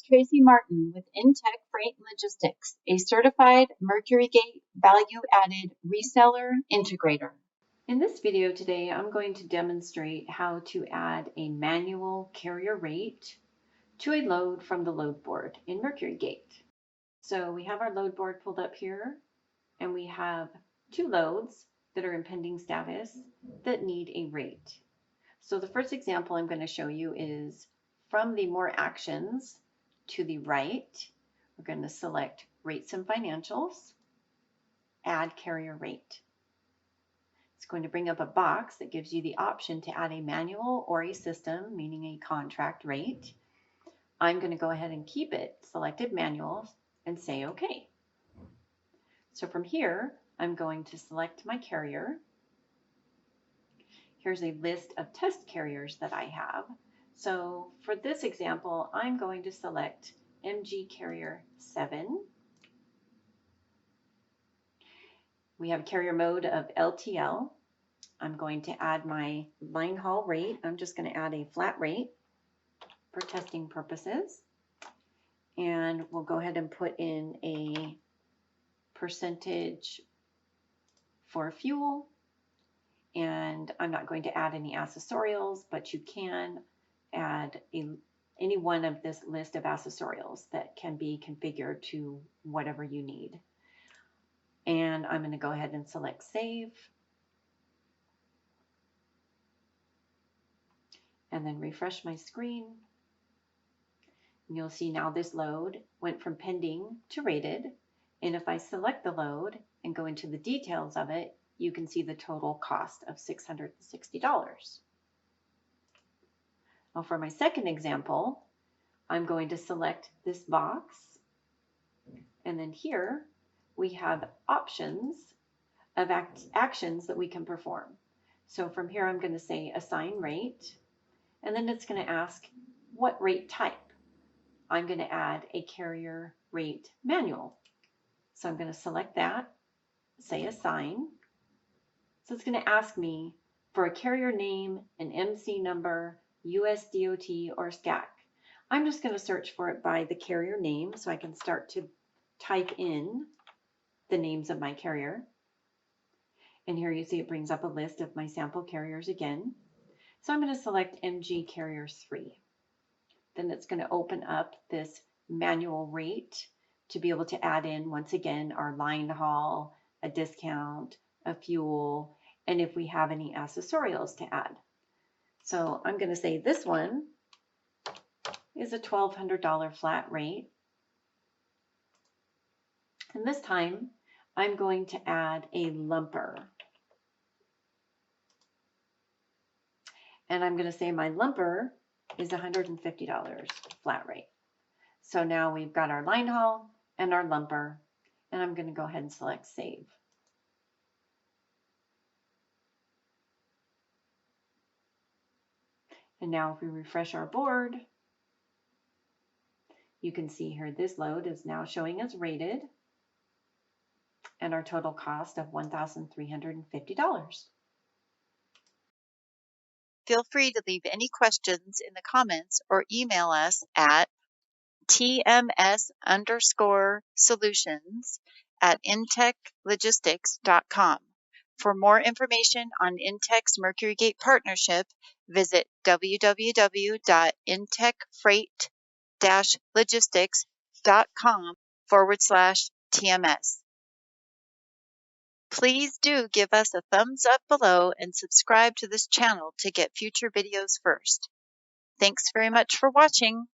Traci Martin with Intech Freight Logistics, a certified MercuryGate value-added reseller integrator. In this video today, I'm going to demonstrate how to add a manual carrier rate to a load from the load board in MercuryGate. So we have our load board pulled up here, and we have two loads that are in pending status that need a rate. So the first example I'm going to show you is from the More Actions to the right. We're going to select Rates and Financials, Add Carrier Rate. It's going to bring up a box that gives you the option to add a manual or a system, meaning a contract rate. I'm going to go ahead and keep it selected manual and say OK. So from here, I'm going to select my carrier. Here's a list of test carriers that I have. So for this example, I'm going to select MG Carrier 7. We have carrier mode of LTL. I'm going to add my line haul rate. I'm just going to add a flat rate for testing purposes. And we'll go ahead and put in a percentage for fuel. And I'm not going to add any accessorials, but you can add any one of this list of accessorials that can be configured to whatever you need. And I'm going to go ahead and select Save. And then refresh my screen. And you'll see now this load went from pending to rated. And if I select the load and go into the details of it, you can see the total cost of $660. Now for my second example, I'm going to select this box. And then here we have options of actions that we can perform. So from here, I'm going to say assign rate. And then it's going to ask what rate type. I'm going to add a carrier rate manual. So I'm going to select that, say assign. So it's going to ask me for a carrier name, an MC number, USDOT, or SCAC. I'm just going to search for it by the carrier name so I can start to type in the names of my carrier. And here you see it brings up a list of my sample carriers again. So I'm going to select MG Carrier 3. Then it's going to open up this manual rate to be able to add in, once again, our line haul, a discount, a fuel, and if we have any accessorials to add. So I'm going to say this one is a $1,200 flat rate. And this time, I'm going to add a lumper. And I'm going to say my lumper is $150 flat rate. So now we've got our line haul and our lumper, and I'm going to go ahead and select Save. And now if we refresh our board, you can see here this load is now showing as rated and our total cost of $1,350. Feel free to leave any questions in the comments or email us at tms_solutions@intechlogistics.com. For more information on Intech's MercuryGate partnership, visit www.intechfreight-logistics.com/TMS. Please do give us a thumbs up below and subscribe to this channel to get future videos first. Thanks very much for watching.